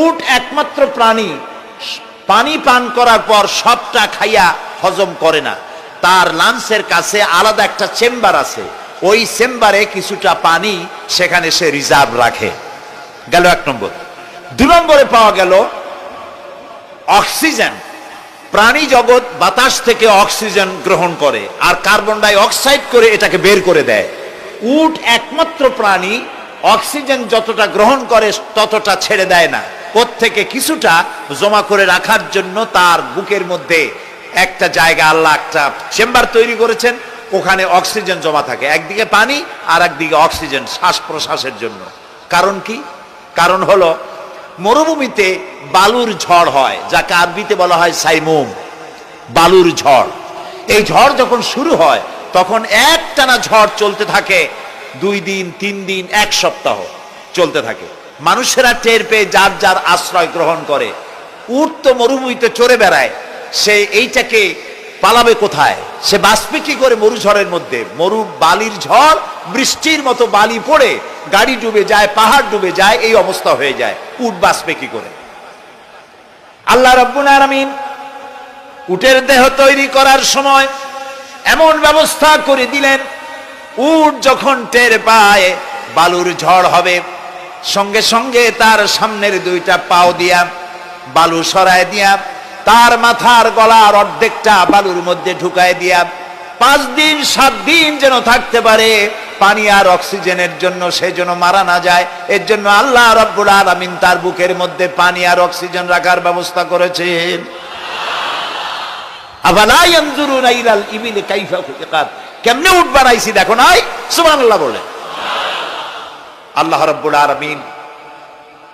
উট একমাত্র প্রাণী পানি পান করার পর সবটা খাইয়া হজম করে না, তার লাঞ্চের কাছে আলাদা একটা চেম্বার আছে, ওই চেম্বারে কিছুটা পানি সেখানে সে রিজার্ভ রাখে। গেল 1 নম্বর। 2 নম্বরে পাওয়া গেল অক্সিজেন। প্রাণী জগৎ বাতাস থেকে অক্সিজেন গ্রহণ করে আর কার্বন ডাই অক্সাইড করে এটাকে বের করে দেয়। উট একমাত্র প্রাণী অক্সিজেন যতটা গ্রহণ করে ততটা ছেড়ে দেয় না, প্রত্যেকে কিছুটা জমা করে রাখার জন্য তার বুকের মধ্যে একটা জায়গা আল্লাহ একটা চেম্বার তৈরি করেছেন, ওখানে অক্সিজেন জমা থাকে, একদিকে পানি আর একদিকে অক্সিজেন শ্বাস প্রশ্বাসের জন্য। কারণ কি? কারণ হলো মরুভূমিতে বালুর ঝড় হয়, যাকে আরবিতে বলা হয় সাইমুম, বালুর ঝড়। এই ঝড় যখন শুরু হয় তখন একটানা ঝড় চলতে থাকে 2 দিন 3 দিন 1 সপ্তাহ চলতে থাকে। মানুষেরা টের পেয়ে যার যার আশ্রয় গ্রহণ করে। উট তো মরুভূমিতে চড়ে বেড়ায়, সে এইটাকে পালাবে কোথায়? সে বাঁচবে কি করে মরুঝড়ের মধ্যে? বালির ঝড়, বৃষ্টির মতো বালি পড়ে গাড়ি ডুবে যায়, পাহাড় ডুবে যায়, এই অবস্থা হয়ে যায়। উট বাঁচবে কি করে? আল্লাহ রাব্বুল আলামিন উটের দেহ তৈরি করার সময় এমন ব্যবস্থা করে দিলেন, উট যখন টের পায় বালুর ঝড় হবে, সঙ্গে সঙ্গে তার সামনের 2টা পাও দিয়া বালু সরায় দিয়া তার মাথার গলার অর্ধেকটা বালুর মধ্যে ঢুকায় দিয়া 5 দিন 7 দিন যেন থাকতে পারে, পানি আর অক্সিজেনের জন্য সে যেন মারা না যায়। এর জন্য আল্লাহ রাব্বুল আলামিন তার বুকের মধ্যে পানি আর অক্সিজেন রাখার ব্যবস্থা করেছেন। আফালা ইয়ানজুরুনা ইলাল ইবিলি কাইফা খুলিকাত, কেমনে উট বানাইছি দেখো নাই? সুবহানাল্লাহ বলে। আল্লাহ রাব্বুল আলামিন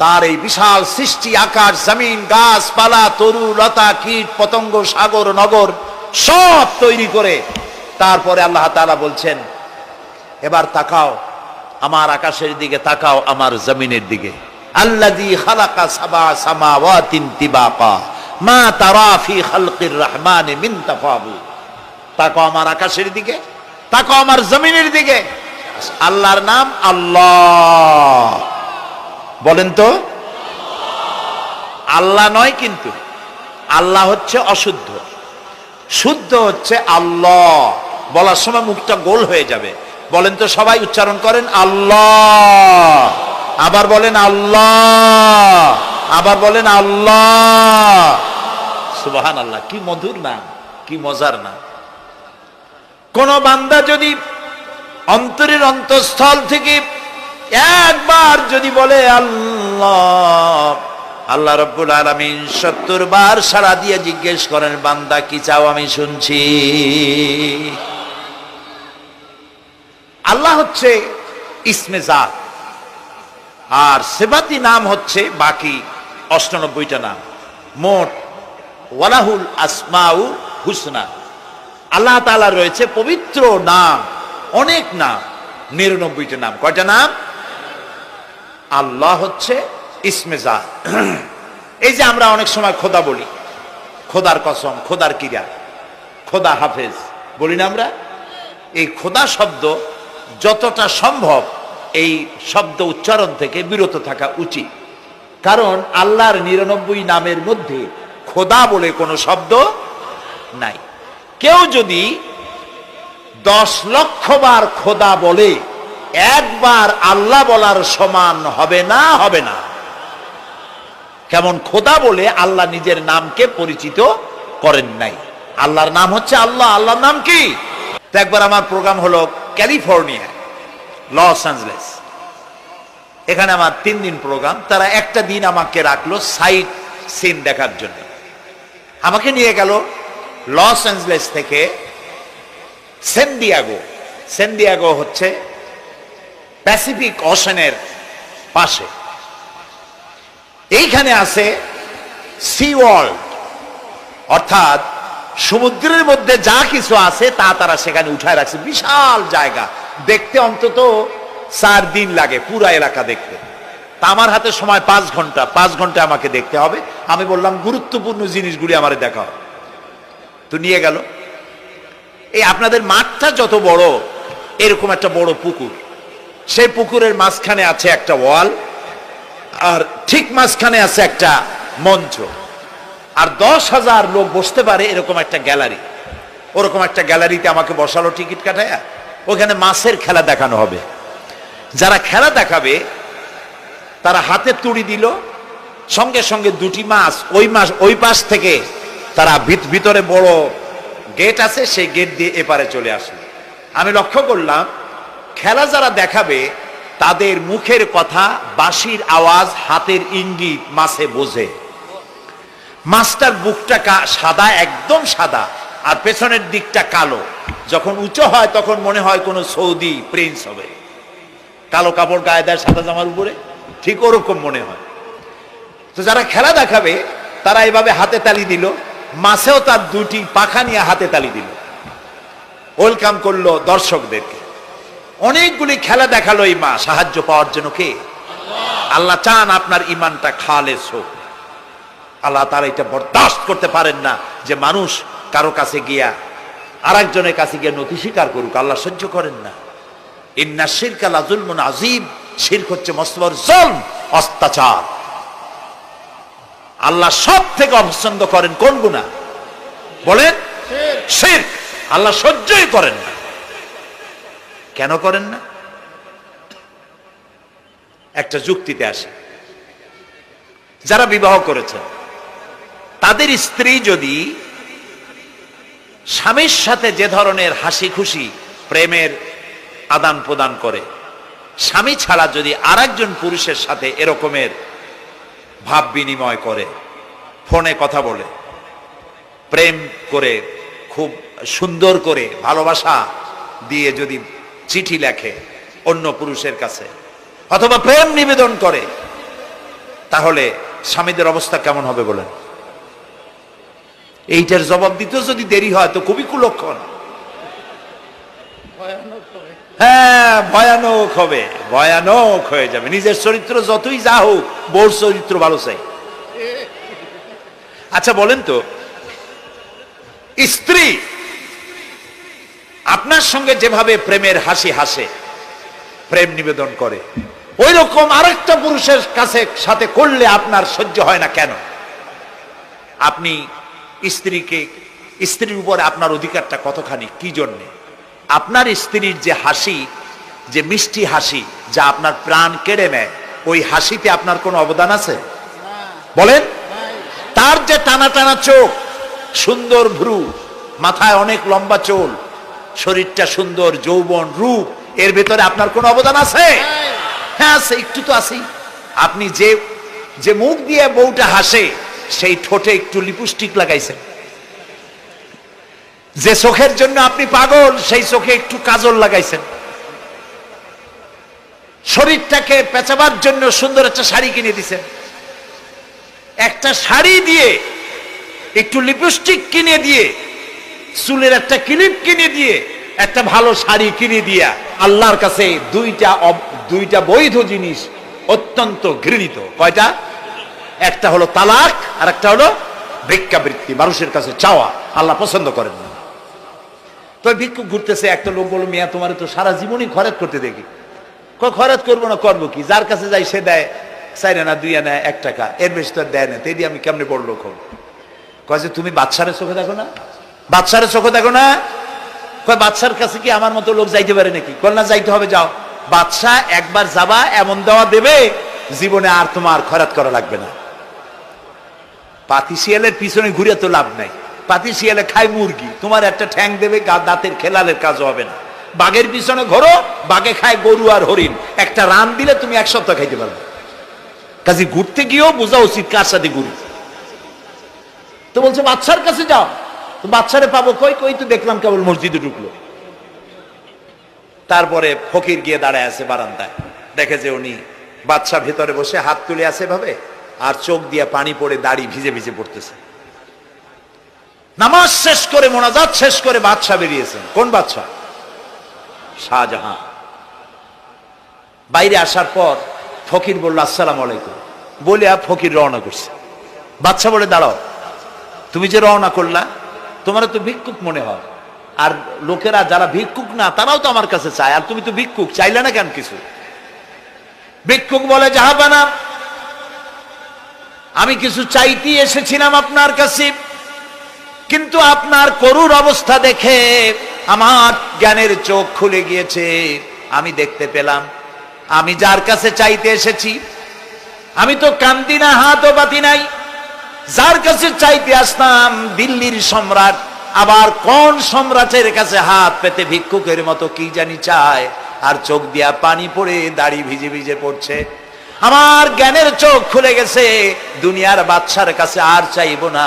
তার এই বিশাল সৃষ্টি, আকাশ জমিন গাছপালা তরু লতা কীট পতঙ্গ সাগর নগর সব তৈরি করে তারপরে আল্লাহ তাআলা বলছেন, এবার তাকাও আমার আকাশের দিকে, তাকাও আমার জমিনের দিকে। আল্লাযী খালাকা সাবা সামাওয়াতিন তিবাকা মা তারা ফি খালকির রহমানি মিন তাফাউত। তাকাও আমার আকাশের দিকে, তাকাও আমার জমিনের দিকে। আল্লাহর নাম আল্লাহ, বলেন তো। আল্লাহ নয় কিন্তু, আল্লাহ হচ্ছে অশুদ্ধ, শুদ্ধ হচ্ছে আল্লাহ। বলার সময় মুখটা গোল হয়ে যাবে। বলেন তো, সবাই উচ্চারণ করেন আল্লাহ, আবার বলেন আল্লাহ, আবার বলেন আল্লাহ। সুবহানাল্লাহ, কি মধুর নাম, কি মজার নাম। কোন বান্দা যদি অন্তরের অন্তঃস্থল থেকে একবার যদি বলে আল্লাহ, আল্লাহ রাব্বুল আলামিন 70 বার সাড়া দিয়ে জিজ্ঞেস করেন, বান্দা কি চাও আমি শুনছি। আল্লাহ হচ্ছে ইসমে জাত, আর সিফাতি নাম হচ্ছে বাকি 98টা নাম। মোট ওয়ালাহুল আসমাউ হুসনা, আল্লাহ তাআলা রয়েছে পবিত্র নাম, অনেক নাম, 99টা নাম। কয়টা নাম? আল্লাহ হচ্ছে ইসমে জাত। এই যে আমরা অনেক সময় খোদা বলি, খোদার কসম, খোদার কিরা, খোদা হাফেজ বলি না আমরা? এই খোদা শব্দ যতটা সম্ভব এই শব্দ উচ্চারণ থেকে বিরত থাকা উচিত, কারণ আল্লাহর 99 নামের মধ্যে খোদা বলে কোনো শব্দ নাই। কেউ যদি 10 লক্ষ বার খোদা বলে, একবার আল্লাহ বলার সমান হবে না, হবে না। কেমন খোদা বলে আল্লাহ নিজের নামকে পরিচিত করেন নাই। আল্লাহর নাম হচ্ছে আল্লাহ। আল্লাহর নাম কি? তো একবার আমার প্রোগ্রাম হলো ক্যালিফোর্নিয়া, লস অ্যাঞ্জেলেস। এখানে আমার 3 দিন প্রোগ্রাম। তারা একটা দিন আমাকে রাখলো সাইট সিন দেখার জন্য। আমাকে নিয়ে গেল লস অ্যাঞ্জেলেস থেকে সান দিয়েগো। সান দিয়েগো হচ্ছে প্যাসিফিক ওশানের পাশে। এইখানে আছে সি ওয়ার্ল্ড, অর্থাৎ সমুদ্রের মধ্যে যা কিছু আছে তা তারা সেখানে উঠায় রাখছে। বিশাল জায়গা, দেখতে অন্তত 4 দিন লাগে পুরো এলাকা দেখতে। তা আমার হাতে সময় 5 ঘন্টা, 5 ঘন্টা আমাকে দেখতে হবে। আমি বললাম গুরুত্বপূর্ণ জিনিসগুলি আমার দেখা হবে। তো নিয়ে গেল। এই আপনাদের মাঠটা যত বড়, এরকম একটা বড় পুকুর, সেই পুকুরের মাঝখানে আছে একটা ওয়াল, আর ঠিক মাঝখানে আছে একটা মঞ্চ, আর 10,000 লোক বসতে পারে এরকম একটা গ্যালারি। ওরকম একটা গ্যালারিতে আমাকে বসালো টিকিট কাটায়া, ওখানে মাছের খেলা দেখানো হবে। যারা খেলা দেখাবে তারা হাতে তুড়ি দিল, সঙ্গে সঙ্গে দুটি মাছ ওই পাশ থেকে তারা ভিতরে বড় গেট আছে, সেই গেট দিয়ে এপারে চলে আসলো। আমি লক্ষ্য করলাম খেলা যারা দেখাবে তাদের মুখের কথা, বাঁশির আওয়াজ, হাতের ইঙ্গিত মাছে বোঝে। মাছটার বুকটা সাদা, একদম সাদা, আর পেছনের দিকটা কালো। যখন উঁচু হয় তখন মনে হয় কোনো সৌদি প্রিন্স হবে, কালো কাপড় গায়ে দেয় সাদা জামার উপরে, ঠিক ওরকম মনে হয়। তো যারা খেলা দেখাবে তারা এভাবে হাতে তালি দিল, মাছেও তার দুটি পাখা নিয়ে হাতে তালি দিল, ওয়েলকাম করলো দর্শকদেরকে। অনেকগুলি খেলা দেখালো এই মা, সাহায্য পাওয়ার জন্য কে? আল্লাহ চান আপনার ইমানটা খালেস হোক। আল্লাহ তাআলা এটা বরদাস্ত করতে পারেন না যে মানুষ কারো কাছে গিয়া আরেকজনের কাছে গিয়ে নথি স্বীকার করুক, আল্লাহ সহ্য করেন না। ইন্না শিরকা লাযুলমুন আযীম, শিরক হচ্ছে মস্ত বড় জুলম, অত্যাচার। আল্লাহ সব থেকে অপছন্দ করেন কোন গুনাহ বলেন? শিরক। আল্লাহ সহ্যই করেন না। কেন করেন না? একটা যুক্তিতে আসে। যারা বিবাহ করেছেন তাদের স্ত্রী যদি স্বামীর সাথে যে ধরনের হাসি খুশি প্রেমের আদান প্রদান করে, স্বামী ছাড়া যদি আরেকজন পুরুষের সাথে এরকমের ভাব বিনিময় করে, ফোনে কথা বলে, প্রেম করে, খুব সুন্দর করে ভালোবাসা দিয়ে যদি চিঠি লেখে অন্য পুরুষের কাছে, অথবা প্রেম নিবেদন করে, তাহলে স্বামীদের অবস্থা কেমন হবে বলেন? এইটার জবাব দিতেও যদি দেরি হয় তো খুবই কুলক্ষণ। হ্যাঁ, ভয়ানক হবে, ভয়ানক হয়ে যাবে। নিজের চরিত্র যতই যা হোক, বউর চরিত্র ভালো চাই। আচ্ছা বলেন তো, স্ত্রী আপনার সঙ্গে যেভাবে প্রেমের হাসি হাসে, প্রেম নিবেদন করে, ওই রকম আরেকটা পুরুষের কাছে সাথে করলে আপনার সহ্য হয় না কেন? আপনি স্ত্রীর উপর আপনার অধিকারটা কতখানি, কি জন্যে? আপনার স্ত্রীর যে হাসি, যে মিষ্টি হাসি, যা আপনার প্রাণ কেড়ে নেয়, ওই হাসিতে আপনার কোনো অবদান আছে বলেন? তার যে টানা টানা চোখ, সুন্দর ভ্রু, মাথায় অনেক লম্বা চুল, শরীরটা সুন্দর, যৌবন, রূপ, এর ভেতরে আপনার কোনো অবদান আছে? হ্যাঁ আছে, একটু তো আছেই। আপনি যে মুখ দিয়ে বউটা হাসে, সেই ঠোঁটে একটু লিপস্টিক লাগাইছেন। যে চোখের জন্য আপনি পাগল, সেই চোখে একটু কাজল লাগাইছেন। শরীরটাকে পেঁচাবার জন্য সুন্দর একটা শাড়ি কিনে দিছেন। একটা শাড়ি দিয়ে, একটু লিপস্টিক কিনে দিয়ে, চুলের একটা ক্লিপ কিনে দিয়ে, একটা ভালো শাড়ি কিনে দিয়া আল্লাহর কাছে দুইটা বৈধ জিনিস অত্যন্ত ঘৃণিত। কয়টা? একটা হলো তালাক, আর একটা হলো ভিক্ষাবৃত্তি, মানুষের কাছে চাওয়া। আল্লাহ পছন্দ করেন না। তো ভিক্ষুক ঘুরতেছে, একটা লোক বলল, মিয়া তোমার তো সারা জীবনই খরচ করতে দেখি। খরচ করবো না, করবো কি? যার কাছে যাই সে দেয় 4 আনা 2 আনা 1 টাকা, এর বেশি তো দেয় না। তেই দিয়ে আমি কেমনে বড় লোক হবো? কয় যে তুমি বাদশারে চোখে দেখো না, বাদশারে চোখে দেখো না। কয় বাদশার কাছে কি আমার মতো লোক যাইতে পারে নাকি? কল না, যাইতে হবে, যাও। বাদশা একবার যাবা, এমন দেওয়া দেবে জীবনে আর তোমার খরচ করা লাগবে না। পাতি শিয়ালের পিছনে ঘুরে তো লাভ নাই। পাতি শিয়ালে খায় মুরগি, তোমার একটা ঠ্যাং দেবে, দাঁতের খেলালের কাজ হবে না। বাঘের পিছনে ঘোরো, বাঘে খায় গরু আর হরিণ, একটা রান দিলে তুমি 1 সপ্তাহ খাইতে পারবে। কাজে ঘুরতে গিয়েও বোঝা উচিত কার সাথে ঘুরি। তো বলছে বাদশার কাছে যাও। তো বাদশারে পাবো কই? কই তো দেখলাম কেবল মসজিদে ঢুকলো। তারপরে ফকির গিয়ে দাঁড়ায় আছে বারান্দায়, দেখে যে উনি বাদশা ভেতরে বসে হাত তুলে আছে ভাবে, আর চোখ দিয়ে পানি পড়ে দাড়ি ভিজে ভিজে পড়তেছে। নামাজ শেষ করে, মোনাজাত শেষ করে বাদশা বেরিয়েছেন। কোন বাদশা? শাহজাহান। বাইরে আসার পর ফকির বলল, আসসালামু আলাইকুম বলে ফকির রওনা করছে। বাদশা বলে, দাঁড়াও, তুমি যে রওনা করলা, তোমার তো ভিক্ষুক মনে হয়, আর লোকেরা যারা ভিক্ষুক না তারাও তো আমার কাছে চায়, আর তুমি তো ভিক্ষুক, চাইলে না কেন কিছু? ভিক্ষুক বলে, জাহাপানা আমি কিছু চাইতে এসেছিলাম আপনার কাছে, কিন্তু আপনার করুণ অবস্থা দেখে আমার জ্ঞানের চোখ খুলে গিয়েছে। আমি দেখতে পেলাম আমি যার কাছে চাইতে এসেছি, আমি তো কান্দি না, হাতও পাতি নাই। যার কাছে চাইতে আসতাম দিল্লির সম্রাট, আবার কোন সম্রাটের কাছে হাত পেতে ভিক্ষুকের মতো কি জানি চায়, আর চোখ দিয়া পানি পড়ে দাড়ি ভিজে ভিজে পড়ছে। আমার জ্ঞানের চোখ খুলে গেছে, দুনিয়ার বাদশার কাছে আর চাইবো না।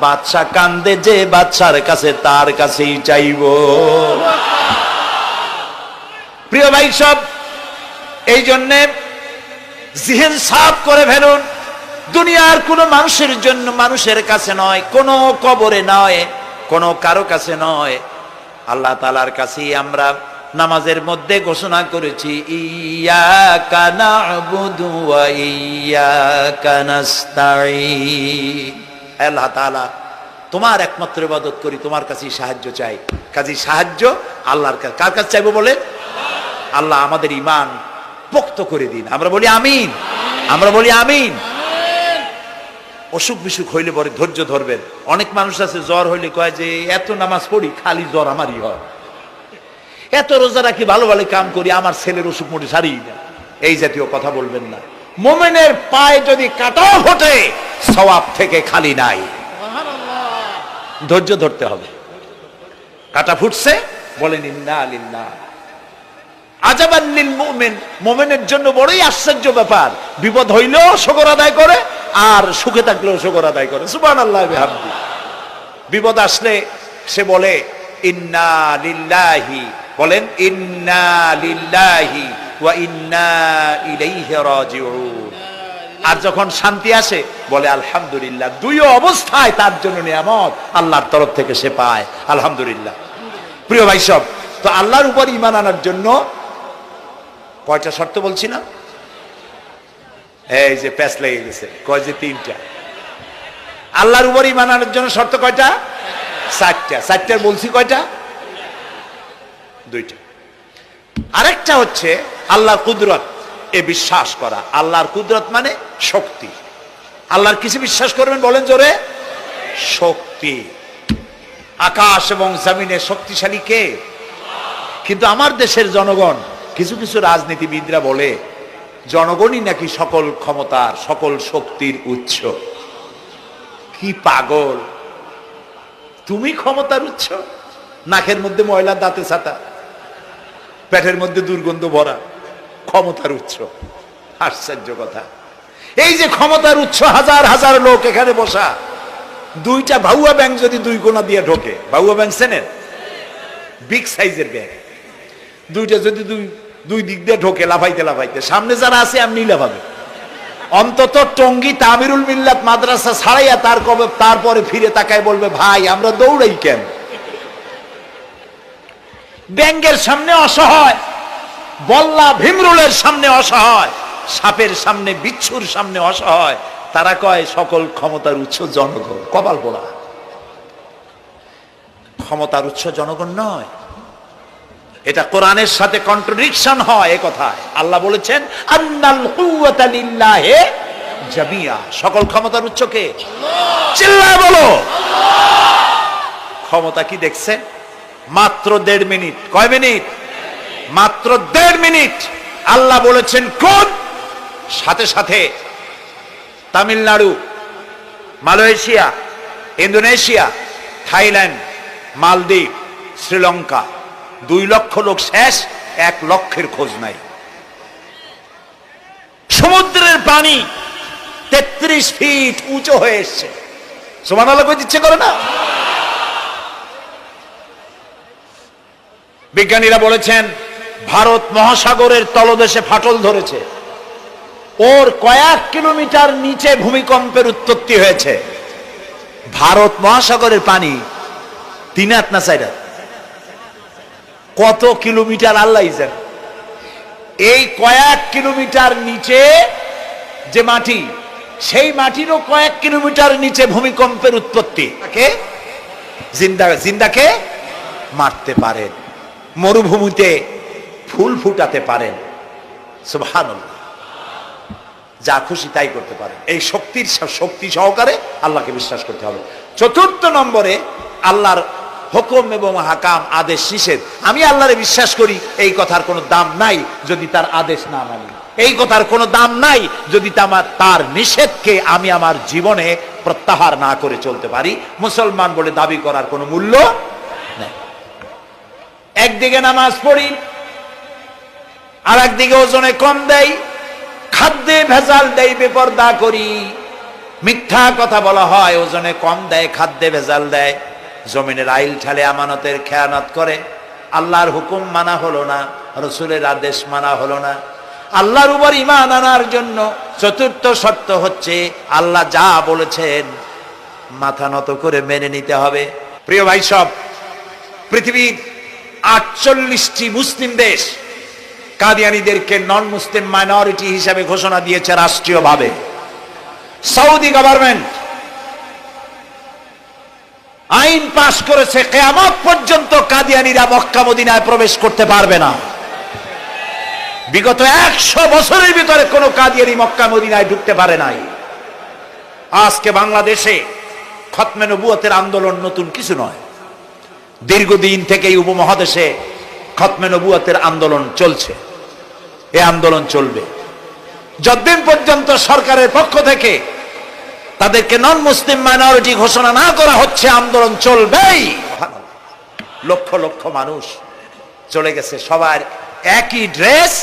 বাদশা কান্দে যে বাদশার কাছে, তার কাছেই চাইবো। প্রিয় ভাই সব, এই জন্যে জিহন সাফ করে ফেলুন। দুনিয়ার কোন মানুষের জন্য, মানুষের কাছে নয়, কোন কবরে নয়, কোন কারো কাছে নয়, আল্লাহ তাআলার কাছেই আমরা নামাজের মধ্যে ঘোষণা করেছি, ইয়াকা না'বুদু ওয়া ইয়াকা নাস্তাঈন। আল্লাহ তাআলা, তোমার একমাত্র ইবাদত করি, তোমার কাছেই সাহায্য চাই। কাজেই সাহায্য আল্লাহর কাছে। কার কাছে চাইবো বলে? আল্লাহ আমাদের ঈমান পোক্ত করে দিন। আমরা বলি আমিন, আমরা বলি আমিন। অসুখ বিসুখ হইলে পরে ধৈর্য ধরবেন। অনেক মানুষ আছে জ্বর হইলে কয় যে এত নামাজ পড়ি খালি জ্বর আমারই হয়, এত রোজা রাখি, ভালো ভালো কাম করি, আমার ছেলের অসুখ মোটে সারি না। এই জাতীয় কথা বলবেন না। মুমিনের পায়ে যদি কাঁটাও ফোটে, সওয়াব থেকে খালি নাই। ধৈর্য ধরতে হবে। কাঁটা ফুটছে, বলেন ইন্না লিল্লাহ। আজাবান লিল মুমিন, মুমিনের জন্য বড়ই আশ্চর্য ব্যাপার, বিপদ হইলেও শুকর আদায় করে, আর সুখে থাকলেও শুকর আদায় করে। সুবহানাল্লাহ বিহামদি। বিপদ আসলে সে বলে ইন্না লিল্লাহি, বলেন ইন্না লিল্লাহি ওয়া ইন্না ইলাইহি রাজিউন। আর যখন শান্তি আসে বলে আলহামদুলিল্লাহ। দুই অবস্থায় তার জন্য নিয়ামত আল্লাহর তরফ থেকে সে পায়, আলহামদুলিল্লাহ। প্রিয় ভাই সব, তো আল্লাহর উপর ঈমান আনার জন্য কয়টা শর্ত বলছি না? এই যে প্যাচ লেগে গেছে, কয় যে তিনটা। আল্লাহর উপর ঈমান আনার জন্য শর্ত কয়টা? চারটা। চারটার বলছি কয়টা? দুইটা। আরেকটা হচ্ছে আল্লাহর কুদরত, এ বিশ্বাস করা। আল্লাহর কুদরত মানে শক্তি। আল্লাহর কিছু বিশ্বাস করবেন, বলেন জোরে? শক্তি। আকাশ এবং জমিনে শক্তিশালী কে? কিন্তু আমার দেশের জনগণ, কিছু কিছু রাজনীতিবিদরা বলে জনগণই নাকি সকল ক্ষমতার, সকল শক্তির উৎস। কি পাগল! তুমি ক্ষমতার উৎস? নাকের মধ্যে ময়লা, দাঁতে ছাতা, পেটের মধ্যে দুর্গন্ধ ভরা, ক্ষমতার উৎস? আশ্চর্য কথা। এই যে ক্ষমতার উৎস, হাজার হাজার লোক এখানে বসা, দুইটা ভাউয়া ব্যাংক যদি দুই কোণা দিয়ে ঢোকে, ভাউয়া ব্যাংক চেনেন? বিগ সাইজের ব্যাংক, দুইটা যদি দুই দিক দিয়ে ঢোকে লাফাইতে লাফাইতে, সামনে যারা আছে এমনি লাফাবে। অন্তত টঙ্গী তামিরুল মিল্লাত মাদ্রাসা ছাড়াইয়া তারপরে ফিরে তাকায় বলবে, ভাই আমরা দৌড়াই কেন? ব্যাংকের সামনে অসহায়, বল্লা ভীমরুলের সামনে অসহায়, সাপের সামনে, বিচ্ছুর সামনে অসহায়। তারা কয় সকল ক্ষমতার উৎস জনগণ। কপাল পোড়া। ক্ষমতার উৎস জনগণ নয়। এটা কোরআনের সাথে কন্ট্রাডিকশন হয় এ কথায়। আল্লাহ বলেছেন আন্নাল কুওয়াতা লিল্লাহি জামিয়া। সকল ক্ষমতার উৎস কে? চিল্লায় বলো ক্ষমতা কি দেখছেন? মাত্র 1.5 মিনিট। কয় মিনিট? মাত্র 1.5 মিনিট। আল্লাহ বলেছেন কোন, সাথে সাথে তামিলনাড়ু, মালয়েশিয়া, ইন্দোনেশিয়া, থাইল্যান্ড, মালদ্বীপ, শ্রীলঙ্কা 2 লক্ষ লোক শেষ, 1 লক্ষের খোঁজ নাই। সমুদ্রের পানি 33 ফিট উঁচু হয়ে এসছে। সুবহানাল্লাহ কই দিচ্ছে করে না? বিজ্ঞানীরা বলেছেন ভারত মহাসাগরের তলদেশে ফাটল ধরেছে, ওর কয়েক কিলোমিটার নিচে ভূমিকম্পের উৎপত্তি হয়েছে। ভারত মহাসাগরের পানি 3 হাত না 4 হাত, কত কিলোমিটার আল্লাহ জানে। এই কয়েক কিলোমিটার নিচে যে মাটি, সেই মাটিরও কয়েক কিলোমিটার নিচে ভূমিকম্পের উৎপত্তি। জিন্দাকে মারতে পারেন, মরুভূমিতে ফুল ফুটাতে পারেন। সুবহানাল্লাহ। যা খুশি তাই করতে পারেন। এই শক্তি সহকারে আল্লাহকে বিশ্বাস করতে হবে। চতুর্থ নম্বরে আল্লাহর হুকুম এবং হাকাম, আদেশ নিষেধ। আমি আল্লাহরে বিশ্বাস করি, এই কথার কোনো দাম নাই যদি তার আদেশ না মানি, এই কথার কোনো দাম নাই যদি তার নিষেধকে আমি আমার জীবনে প্রত্যাহার না করে চলতে পারি। মুসলমান বলে দাবি করার কোনো মূল্য নেই। একদিকে নামাজ পড়ি, আর একদিকে ওজনে কম দেয়, খাদ্যে ভেজাল দেয়, বেপরদা করি, মিথ্যা কথা বলা হয়, ওজনে কম দেয়, খাদ্যে ভেজাল দেয়, জমিনের আইল ঠালে আমানতের খেয়ানত করে, আল্লাহর হুকুম মানা হলো না, রসুলের আদেশ মানা হলো না। আল্লাহর উপর ঈমান আনার জন্য চতুর্থ শর্ত হচ্ছে আল্লাহ যা বলেছেন মাথা নত করে মেনে নিতে হবে। প্রিয় ভাই সব, পৃথিবীর 48টি মুসলিম দেশ কাদিয়ানীদেরকে নন মুসলিম মাইনরিটি হিসাবে ঘোষণা দিয়েছে রাষ্ট্রীয়ভাবে। সৌদি গভর্নমেন্ট আইন পাশ করেছে, কিয়ামত পর্যন্ত কাদিয়ানীরা মক্কা মদিনায় প্রবেশ করতে পারবে না। বিগত 100 বছরের ভিতরে কোনো কাদিয়ানী মক্কা মদিনায় ঢুকতে পারে নাই। আজকে বাংলাদেশে খতমে নবুয়তের আন্দোলন নতুন কিছু নয়, দীর্ঘদিন থেকে এই উপমহাদেশে খতমে নবুয়তের আন্দোলন চলছে। এই আন্দোলন চলবে যতদিন পর্যন্ত সরকারের পক্ষ থেকে তাদেরকে নন মুসলিম মাইনরিটি ঘোষণা না করা হচ্ছে, আন্দোলন চলবেই। লক্ষ লক্ষ মানুষ চলে গেছে, সবার একই ড্রেস,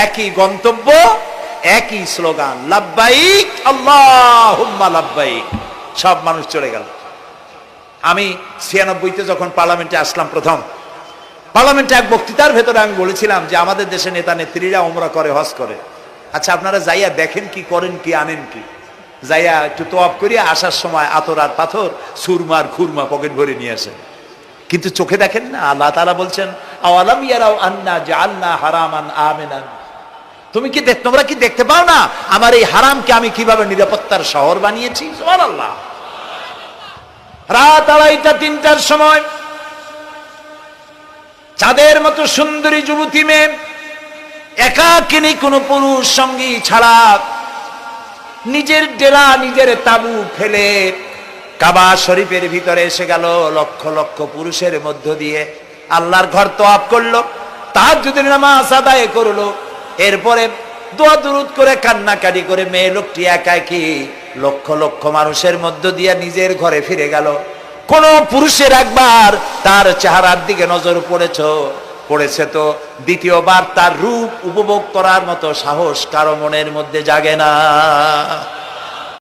একই গন্তব্য, একই স্লোগান, লাব্বাইক আল্লাহুম্মা লাব্বাইক। সব মানুষ চলে গেল। আমি 96-তে যখন পার্লামেন্টে আসলাম, প্রথম পার্লামেন্টে এক বক্তৃতার ভেতরে আমি বলেছিলাম যে আমাদের দেশে নেতা নেত্রীরা উমরা করে, হজ করে। আচ্ছা, আপনারা যাইয়া দেখেন কি, করেন কি, আনেন কি? যাইয়া একটু তোয়াব করিয়া আসার সময় আতর আর পাথর, সুরমার খুরমা পকেট ভরে নিয়ে আসেন, কিন্তু চোখে দেখেন না। আল্লাহ তাআলা বলছেন, আওয়ালাম ইয়ারাউ আন্না জাআলনা হারামান আমিনান। তোমরা কি দেখতে পাও না আমার এই হারামকে আমি কিভাবে নিরাপত্তার শহর বানিয়েছি? সুবহানাল্লাহ। রাত 2:30-3টার সময় চাঁদের মতো সুন্দরী যুবতী মেয়ে একাকিনী, কোনো পুরুষ সঙ্গী ছাড়া, নিজের ডেরা, নিজের তাবু ফেলে কাবা শরীফের ভিতরে এসে গেল। লক্ষ লক্ষ পুরুষের মধ্য দিয়ে আল্লাহর ঘর তওয়াফ করলো, তাহাজ্জুদের নামাজ আদায় করলো, এরপরে দোয়া দুরুদ করে কান্নাকাটি করে মেয়ে লোকটি একাকী লক্ষ লক্ষ মানুষের মধ্য দিয়ে নিজের ঘরে ফিরে গেল। কোন পুরুষের একবার তার চেহারার দিকে নজর পড়েছে তো দ্বিতীয়বার তার রূপ উপভোগ করার মতো সাহস কারো মনের মধ্যে জাগে না।